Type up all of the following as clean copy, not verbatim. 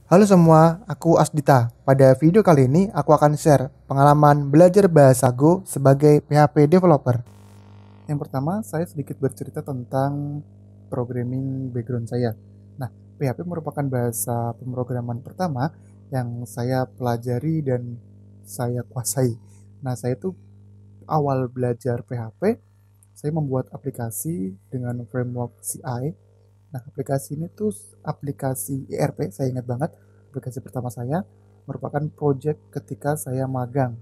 Halo semua, aku Asdita. Pada video kali ini aku akan share pengalaman belajar bahasa Go sebagai PHP developer. Yang pertama, saya sedikit bercerita tentang programming background saya. Nah, PHP merupakan bahasa pemrograman pertama yang saya pelajari dan saya kuasai. Nah, saya tuh awal belajar PHP, saya membuat aplikasi dengan framework CI. Nah, aplikasi ini tuh aplikasi ERP, saya ingat banget. Aplikasi pertama saya merupakan project ketika saya magang.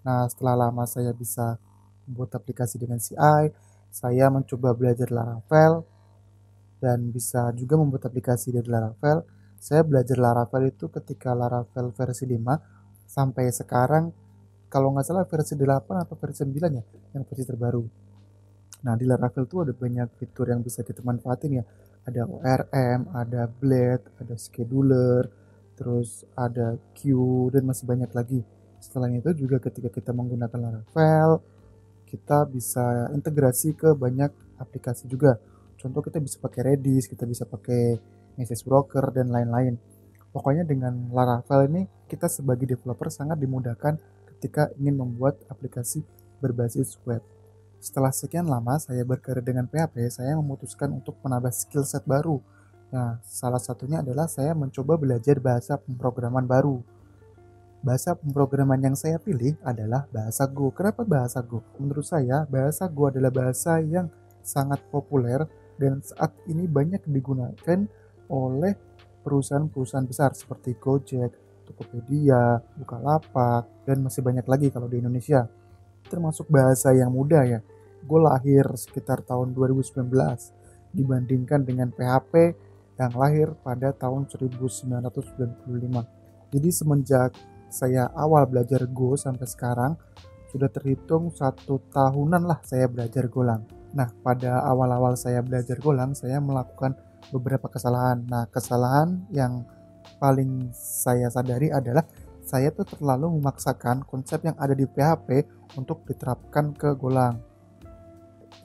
Nah, setelah lama saya bisa membuat aplikasi dengan CI, saya mencoba belajar Laravel dan bisa juga membuat aplikasi dari Laravel. Saya belajar Laravel itu ketika Laravel versi 5 sampai sekarang, kalau nggak salah versi 8 atau versi 9 ya, yang versi terbaru. Nah, di Laravel tuh ada banyak fitur yang bisa kita manfaatin ya. Ada ORM, ada Blade, ada scheduler, terus ada queue, dan masih banyak lagi. Selain itu juga ketika kita menggunakan Laravel, kita bisa integrasi ke banyak aplikasi juga. Contoh kita bisa pakai Redis, kita bisa pakai Message Broker, dan lain-lain. Pokoknya dengan Laravel ini kita sebagai developer sangat dimudahkan ketika ingin membuat aplikasi berbasis web. Setelah sekian lama saya berkarir dengan PHP, saya memutuskan untuk menambah skill set baru. Nah, salah satunya adalah saya mencoba belajar bahasa pemrograman baru. Bahasa pemrograman yang saya pilih adalah bahasa Go. Kenapa bahasa Go? Menurut saya, bahasa Go adalah bahasa yang sangat populer dan saat ini banyak digunakan oleh perusahaan-perusahaan besar seperti Gojek, Tokopedia, Bukalapak, dan masih banyak lagi kalau di Indonesia. Termasuk bahasa yang mudah ya. Gue lahir sekitar tahun 2019 dibandingkan dengan PHP yang lahir pada tahun 1995. Jadi semenjak saya awal belajar Go sampai sekarang sudah terhitung 1 tahunan lah saya belajar Golang. Nah, pada awal-awal saya belajar Golang, saya melakukan beberapa kesalahan. Nah, kesalahan yang paling saya sadari adalah saya tuh terlalu memaksakan konsep yang ada di PHP untuk diterapkan ke Golang.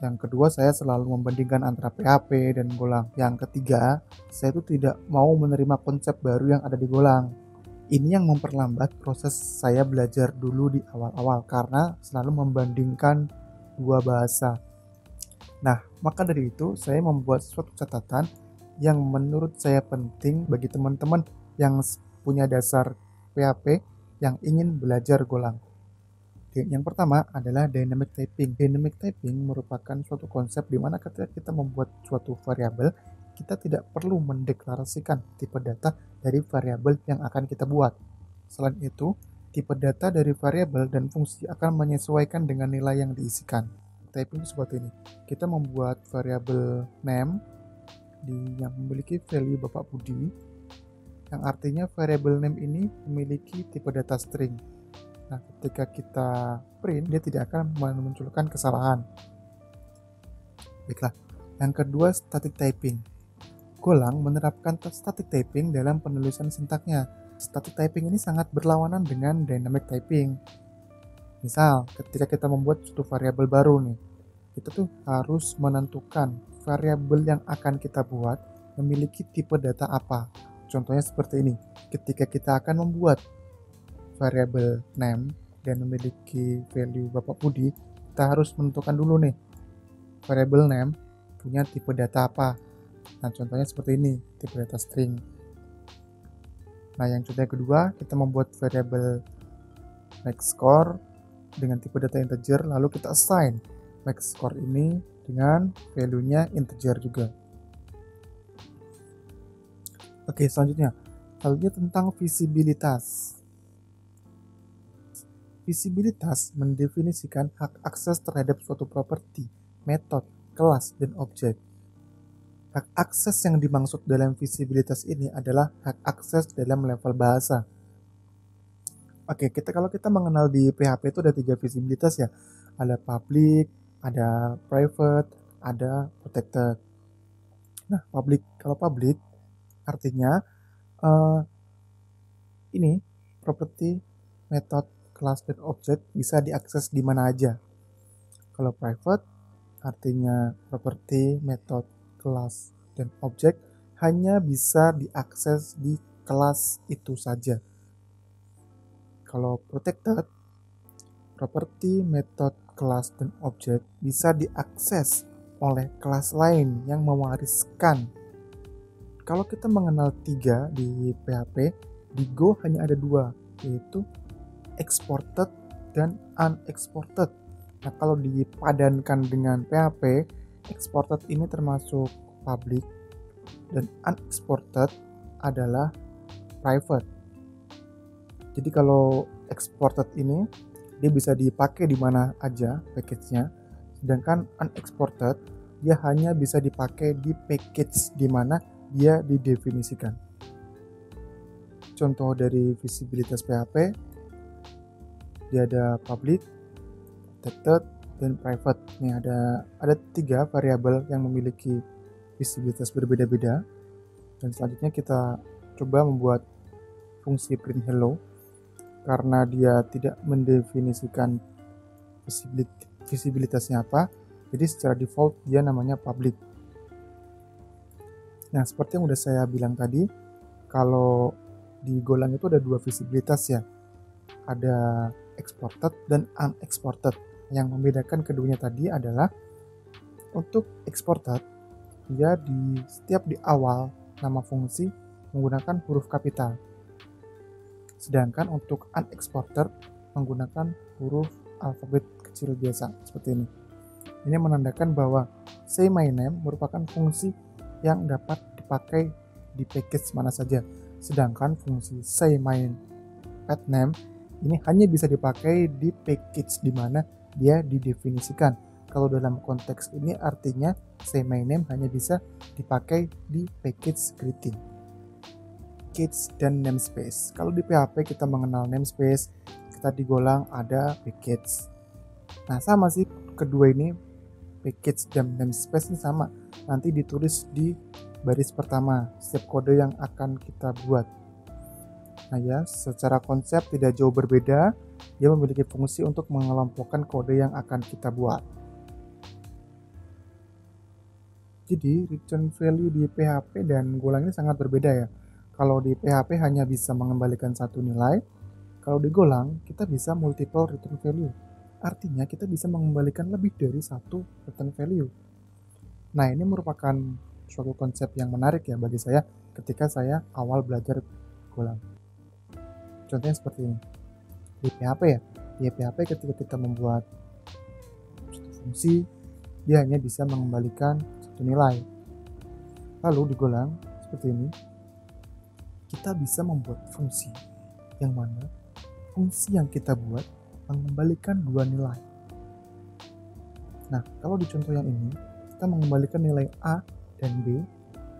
Yang kedua, saya selalu membandingkan antara PHP dan Golang. Yang ketiga, saya tuh tidak mau menerima konsep baru yang ada di Golang. Ini yang memperlambat proses saya belajar dulu di awal-awal karena selalu membandingkan dua bahasa. Nah, maka dari itu saya membuat suatu catatan yang menurut saya penting bagi teman-teman yang punya dasar PHP yang ingin belajar Golang. Yang pertama adalah dynamic typing. Dynamic typing merupakan suatu konsep di mana ketika kita membuat suatu variabel, kita tidak perlu mendeklarasikan tipe data dari variabel yang akan kita buat. Selain itu, tipe data dari variabel dan fungsi akan menyesuaikan dengan nilai yang diisikan. Typing seperti ini. Kita membuat variabel name yang memiliki value Bapak Budi, yang artinya variabel name ini memiliki tipe data string. Nah, ketika kita print, dia tidak akan memunculkan kesalahan. Baiklah. Yang kedua, static typing. Golang menerapkan static typing dalam penulisan sintaknya. Static typing ini sangat berlawanan dengan dynamic typing. Misal, ketika kita membuat suatu variabel baru nih, kita tuh harus menentukan variabel yang akan kita buat memiliki tipe data apa. Contohnya seperti ini. Ketika kita akan membuat variabel name dan memiliki value Bapak Budi, kita harus menentukan dulu nih variabel name punya tipe data apa. Nah, contohnya seperti ini, tipe data string. Nah, yang contoh kedua, kita membuat variabel max score dengan tipe data integer, lalu kita assign max score ini dengan value-nya integer juga. Oke, selanjutnya tentang visibilitas. Visibilitas mendefinisikan hak akses terhadap suatu properti, metode, kelas, dan objek. Hak akses yang dimaksud dalam visibilitas ini adalah hak akses dalam level bahasa. Oke, kalau kita mengenal di PHP itu ada 3 visibilitas ya. Ada public, ada private, ada protected. Nah, kalau public artinya ini properti, method, kelas, dan objek bisa diakses di mana aja. Kalau private artinya properti, method, kelas, dan objek hanya bisa diakses di kelas itu saja. Kalau protected, properti, metode, kelas, dan objek bisa diakses oleh kelas lain yang mewariskan. Kalau kita mengenal 3 di PHP, di Go hanya ada 2, yaitu exported dan unexported. Nah, kalau dipadankan dengan PHP, exported ini termasuk public dan unexported adalah private. Jadi kalau exported ini dia bisa dipakai di mana aja package-nya, sedangkan unexported dia hanya bisa dipakai di package di mana dia didefinisikan. Contoh dari visibilitas PHP, dia ada public, protected, dan private. Ini ada 3 variabel yang memiliki visibilitas berbeda-beda. Dan selanjutnya kita coba membuat fungsi print hello. Karena dia tidak mendefinisikan visibilitasnya apa, jadi secara default dia namanya public. Nah, seperti yang udah saya bilang tadi, kalau di Golang itu ada 2 visibilitas ya, ada exported dan unexported. Yang membedakan keduanya tadi adalah untuk exported, dia setiap di awal nama fungsi menggunakan huruf kapital. Sedangkan untuk unexported menggunakan huruf alfabet kecil biasa seperti ini. Ini menandakan bahwa say my name merupakan fungsi yang dapat dipakai di package mana saja. Sedangkan fungsi say my pet name ini hanya bisa dipakai di package di mana dia didefinisikan. Kalau dalam konteks ini artinya say my name hanya bisa dipakai di package greeting, package, dan namespace. Kalau di PHP kita mengenal namespace, kita di Golang ada package. Nah, sama sih kedua ini, package dan namespace ini sama. Nanti ditulis di baris pertama setiap kode yang akan kita buat. Nah ya, secara konsep tidak jauh berbeda. Dia memiliki fungsi untuk mengelompokkan kode yang akan kita buat. Jadi return value di PHP dan Golang ini sangat berbeda ya. Kalau di PHP hanya bisa mengembalikan satu nilai, kalau di Golang kita bisa multiple return value. Artinya kita bisa mengembalikan lebih dari satu return value. Nah, ini merupakan suatu konsep yang menarik ya bagi saya ketika saya awal belajar Golang. Contohnya seperti ini. Di PHP ya, di PHP ketika kita membuat satu fungsi, dia hanya bisa mengembalikan satu nilai. Lalu di Golang seperti ini, kita bisa membuat fungsi yang mana fungsi yang kita buat mengembalikan 2 nilai. Nah, kalau di contoh yang ini, kita mengembalikan nilai A dan B,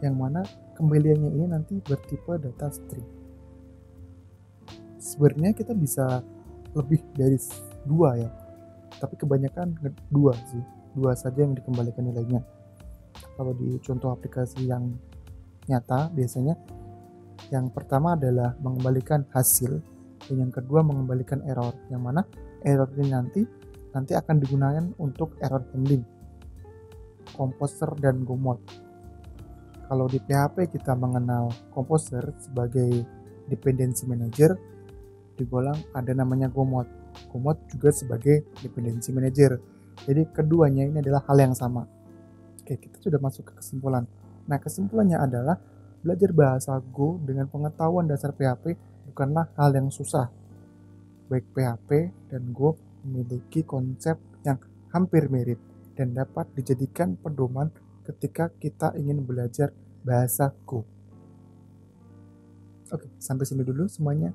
yang mana kembaliannya ini nanti bertipe data string. Sebenarnya kita bisa lebih dari 2 ya, tapi kebanyakan 2 sih, 2 saja yang dikembalikan nilainya. Kalau di contoh aplikasi yang nyata, biasanya yang pertama adalah mengembalikan hasil, dan yang kedua mengembalikan error, yang mana error ini nanti akan digunakan untuk error handling, composer dan gomod. Kalau di PHP kita mengenal composer sebagai dependency manager, di Golang ada namanya gomod. Gomod juga sebagai dependency manager. Jadi keduanya ini adalah hal yang sama. Oke, kita sudah masuk ke kesimpulan. Nah, kesimpulannya adalah belajar bahasa Go dengan pengetahuan dasar PHP bukanlah hal yang susah. Baik PHP dan Go memiliki konsep yang hampir mirip dan dapat dijadikan pedoman ketika kita ingin belajar bahasa Go. Oke, sampai sini dulu semuanya.